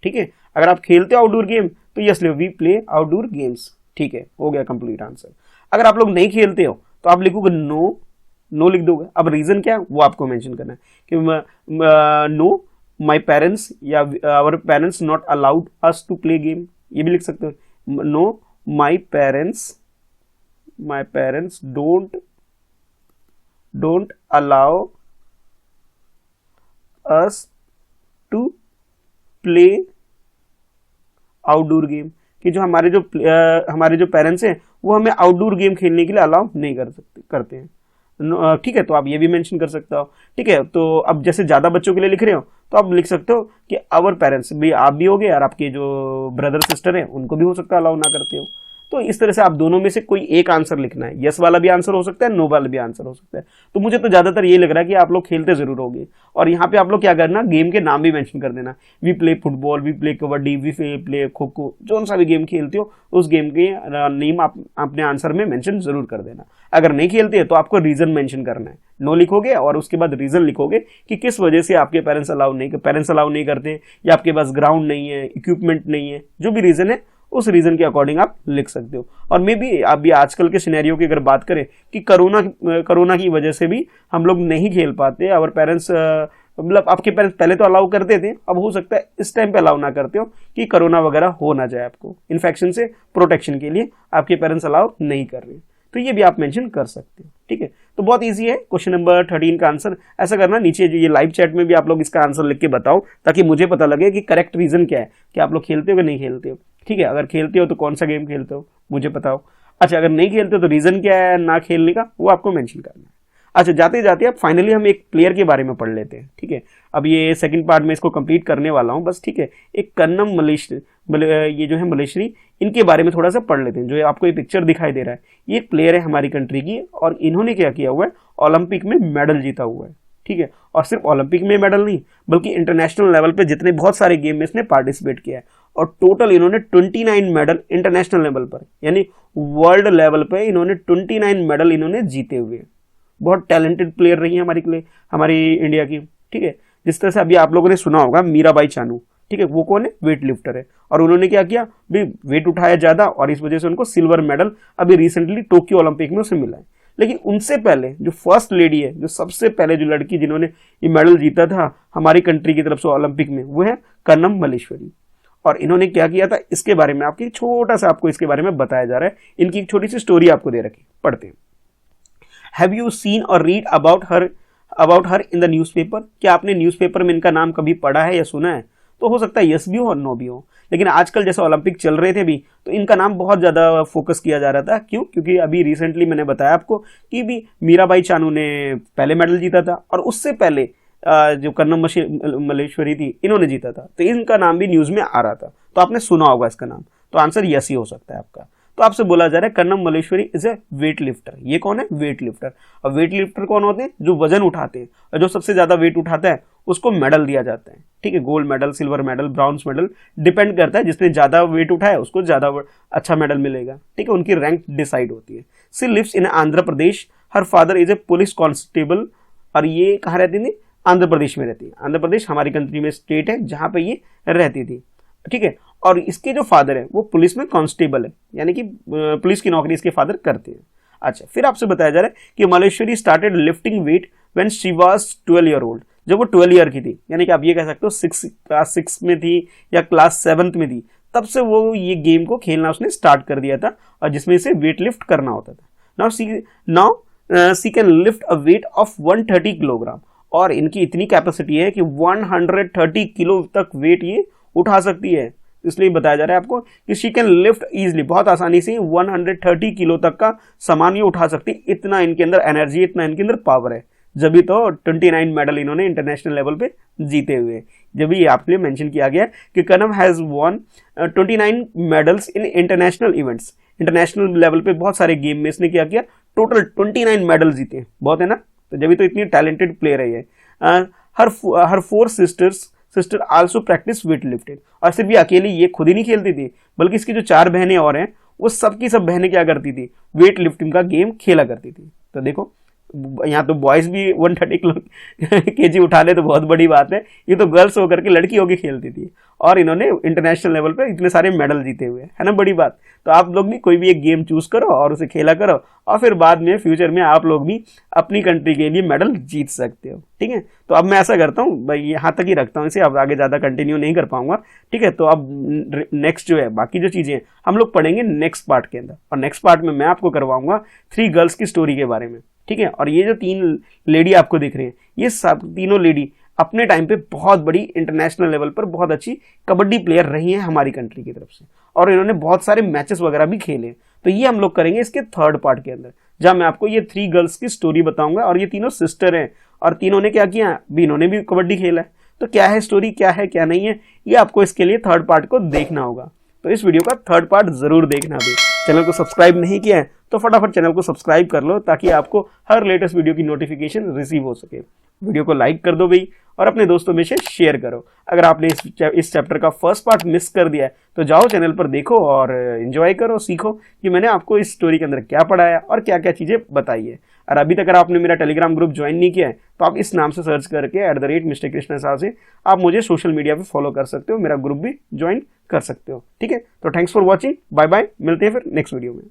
ठीक है। अगर आप खेलते हो आउटडोर गेम तो यस लिखो वी प्ले आउटडोर गेम्स, ठीक है, हो गया कंप्लीट आंसर। अगर आप लोग नहीं खेलते हो तो आप लिखोगे नो लिख दोगे। अब रीजन क्या है वो आपको मेंशन करना है कि नो माई पेरेंट्स या our parents not allowed us to play game, ये भी लिख सकते हो। No my parents don't allow us to play outdoor game, कि जो हमारे जो पेरेंट्स हैं वो हमें आउटडोर गेम खेलने के लिए अलाउ नहीं करते हैं, ठीक है। तो आप ये भी मेंशन कर सकते हो, ठीक है। तो अब जैसे ज्यादा बच्चों के लिए लिख रहे हो तो आप लिख सकते हो कि आवर पेरेंट्स भी, आप भी होगे और आपके जो ब्रदर सिस्टर हैं उनको भी हो सकता है अलाउ ना करते हो। तो इस तरह से आप दोनों में से कोई एक आंसर लिखना है, यस वाला भी आंसर हो सकता है, नो वाला भी आंसर हो सकता है। तो मुझे तो ज्यादातर ये लग रहा है कि आप लोग खेलते जरूर होंगे, और यहाँ पे आप लोग क्या करना, गेम के नाम भी मेंशन कर देना, we play football, we play kabaddi, we play kho kho, जो सा भी गेम खेलते हो उस गेम के नेम आप अपने आंसर में मेंशन जरूर कर देना। अगर नहीं खेलते हैं तो आपको रीजन मेंशन करना है, नो लिखोगे और उसके बाद रीजन लिखोगे कि किस वजह से आपके पेरेंट्स अलाउ नहीं करते, या आपके पास ग्राउंड नहीं है, इक्विपमेंट नहीं है, जो भी रीजन है उस रीजन के अकॉर्डिंग आप लिख सकते हो। और मे बी अभी आजकल के सिनेरियो की अगर बात करें कि कोरोना की वजह से भी हम लोग नहीं खेल पाते, और पेरेंट्स मतलब आपके पेरेंट्स पहले तो अलाउ करते थे, अब हो सकता है इस टाइम पे अलाउ ना करते हो कि कोरोना वगैरह हो ना जाए, आपको इन्फेक्शन से प्रोटेक्शन के लिए आपके पेरेंट्स अलाउ नहीं कर रहे, तो ये भी आप मेंशन कर सकते हो, ठीक है। तो बहुत इजी है क्वेश्चन नंबर 13 का आंसर। ऐसा करना, नीचे ये लाइव चैट में भी आप लोग इसका आंसर लिख के बताओ, ताकि मुझे पता लगे कि करेक्ट रीजन क्या है, कि आप लोग खेलते हो कि नहीं खेलते हो, ठीक है। अगर खेलते हो तो कौन सा गेम खेलते हो मुझे बताओ। अच्छा, अगर नहीं खेलते हो तो रीजन क्या है ना खेलने का वो आपको मेंशन करना है। अच्छा, जाते जाते अब फाइनली हम एक प्लेयर के बारे में पढ़ लेते हैं, ठीक है। अब ये सेकंड पार्ट में इसको कंप्लीट करने वाला हूं बस, ठीक है। एक कन्नम ये जो है मलेश्वरी, इनके बारे में थोड़ा सा पढ़ लेते हैं। जो आपको ये पिक्चर दिखाई दे रहा है ये एक प्लेयर है हमारी कंट्री की, और इन्होंने क्या किया हुआ है, ओलंपिक में मेडल जीता हुआ है, ठीक है। और सिर्फ ओलंपिक में मेडल नहीं, बल्कि इंटरनेशनल लेवल पे जितने बहुत सारे गेम में इसने पार्टिसिपेट किया है, और टोटल इन्होंने 29 मेडल इंटरनेशनल लेवल पर, यानी वर्ल्ड लेवल पे इन्होंने 29 मेडल इन्होंने जीते हुए। बहुत टैलेंटेड प्लेयर रही हैं हमारी इंडिया की, ठीक है। जिस तरह से अभी आप लोगों ने सुना होगा मीराबाई चानू, ठीक है, वो कौन है, वेट लिफ्टर है, और उन्होंने क्या किया भी, वेट उठाया ज्यादा और इस वजह से उनको सिल्वर मेडल अभी रिसेंटली टोक्यो ओलंपिक में उसे मिला है। लेकिन उनसे पहले जो फर्स्ट लेडी है, जो सबसे पहले जो लड़की जिन्होंने ये मेडल जीता था हमारी कंट्री की तरफ से ओलंपिक में, वो है कर्नम मल्लेश्वरी। और इन्होंने क्या किया था इसके बारे में आपकी छोटा सा आपको इसके बारे में बताया जा रहा है। इनकी एक छोटी सी स्टोरी आपको दे रखी, पढ़ते हैं। हैव यू सीन और read about her in the newspaper? क्या आपने न्यूज़पेपर में इनका नाम कभी पढ़ा है या सुना है? तो हो सकता है यस भी हो और नो भी हो। लेकिन आजकल जैसे ओलंपिक चल रहे थे भी, तो इनका नाम बहुत ज़्यादा फोकस किया जा रहा था। क्यों? क्योंकि अभी रिसेंटली मैंने बताया आपको कि भी मीराबाई चानू ने पहले मेडल जीता था, और उससे पहले जो कर्नम मल्लेश्वरी थी इन्होंने जीता था, तो इनका नाम भी न्यूज़ में आ रहा था। तो आपने सुना होगा इसका नाम, तो आंसर यस ही हो सकता है आपका। तो आपसे बोला जा रहा है Karnam Malleswari is a weight lifter. ये कौन है? Weight lifter. और वेट लिफ्टर कौन होते हैं? जो वजन उठाते हैं, और जो सबसे ज्यादा वेट उठाता है उसको मेडल दिया जाता है, ठीक है। Gold medal, silver medal, bronze medal, depend करता है, जिसने ज्यादा वेट उठाया उसको ज्यादा अच्छा मेडल मिलेगा, ठीक है। उनकी रैंक डिसाइड होती है। She lives in Andhra Pradesh, her father is a police constable. और ये कहाँ रहती थी? आंध्र प्रदेश में रहती है। आंध्र प्रदेश हमारी कंट्री में स्टेट है जहां पे ये रहती थी, ठीक है। और इसके जो फादर है वो पुलिस में कांस्टेबल है, यानी कि पुलिस की नौकरी इसके फादर करते हैं। अच्छा, फिर आपसे बताया जा रहा है कि Malleswari started lifting wait when she was 12 year old. जब वो 12 ईयर की थी, यानी कि आप ये कह सकते हो क्लास 6 में थी या क्लास 7th में थी, तब से वो ये गेम को खेलना उसने स्टार्ट कर दिया था, और जिसमें इसे वेट लिफ्ट करना होता था। Now see can lift a weight of 130 kilogram. और इनकी इतनी कैपेसिटी है कि 130 किलो तक वेट ये उठा सकती है। इसलिए बताया जा रहा है आपको कि शी कैन लिफ्ट इजीली, बहुत आसानी से 130 किलो तक का सामान ये उठा सकती है। इतना इनके अंदर एनर्जी, इतना इनके अंदर पावर है। जब भी तो 29 मेडल इन्होंने इंटरनेशनल लेवल पे जीते हुए। जब भी आपके लिए मेंशन किया गया कि Karnam has won 29 medals in international events. International level पे बहुत सारे गेम में इसने क्या किया, टोटल 29 मेडल जीते, बहुत है ना। तो जब भी तो इतनी टैलेंटेड प्लेयर है ये। हर 4 sister also practice weight lifting. और सिर्फ ये अकेली ये खुद ही नहीं खेलती थी, बल्कि इसकी जो 4 बहनें और हैं, वो सबकी सब बहनें क्या करती थी, वेट लिफ्टिंग का गेम खेला करती थी। तो देखो यहाँ तो बॉयज भी 130 kg उठाने तो बहुत बड़ी बात है, ये तो गर्ल्स होकर के लड़की होकर खेलती थी, और इन्होंने इंटरनेशनल लेवल पे इतने सारे मेडल जीते हुए है ना, बड़ी बात। तो आप लोग भी कोई भी एक गेम चूज करो और उसे खेला करो, और फिर बाद में फ्यूचर में आप लोग भी अपनी कंट्री के लिए मेडल जीत सकते हो, ठीक है। तो अब मैं ऐसा करता हूँ भाई, यहाँ तक ही रखता हूँ इसे, अब आगे ज़्यादा कंटिन्यू नहीं कर पाऊंगा, ठीक है। तो अब नेक्स्ट जो है बाकी जो चीज़ें हम लोग पढ़ेंगे नेक्स्ट पार्ट के अंदर, और नेक्स्ट पार्ट में मैं आपको करवाऊंगा 3 गर्ल्स की स्टोरी के बारे में, ठीक है। और ये जो 3 लेडी आपको दिख रही हैं, ये सब तीनों लेडी अपने टाइम पे बहुत बड़ी इंटरनेशनल लेवल पर बहुत अच्छी कबड्डी प्लेयर रही हैं हमारी कंट्री की तरफ से, और इन्होंने बहुत सारे मैचेस वगैरह भी खेले। तो ये हम लोग करेंगे इसके 3rd पार्ट के अंदर, जहां मैं आपको ये 3 गर्ल्स की स्टोरी बताऊंगा। और ये तीनों सिस्टर हैं, और तीनों ने क्या किया, इन्होंने भी कबड्डी खेला है। तो क्या है स्टोरी, क्या है क्या नहीं है, ये आपको इसके लिए 3rd पार्ट को देखना होगा। तो इस वीडियो का 3rd पार्ट जरूर देखना भी। चैनल को सब्सक्राइब नहीं किया है तो फटाफट चैनल को सब्सक्राइब कर लो, ताकि आपको हर लेटेस्ट वीडियो की नोटिफिकेशन रिसीव हो सके। वीडियो को लाइक कर दो भाई, और अपने दोस्तों में से शेयर करो। अगर आपने इस चैप्टर का 1st पार्ट मिस कर दिया है तो जाओ चैनल पर देखो और एंजॉय करो, सीखो कि मैंने आपको इस स्टोरी के अंदर क्या पढ़ाया और क्या क्या चीज़ें बताई है। और अभी तक अगर आपने मेरा टेलीग्राम ग्रुप ज्वाइन नहीं किया है तो आप इस नाम से सर्च करके @Mr. Krishna Saha से आप मुझे सोशल मीडिया पे फॉलो कर सकते हो, मेरा ग्रुप भी ज्वाइन कर सकते हो, ठीक है। तो thanks for watching, bye bye, मिलते हैं फिर नेक्स्ट वीडियो में।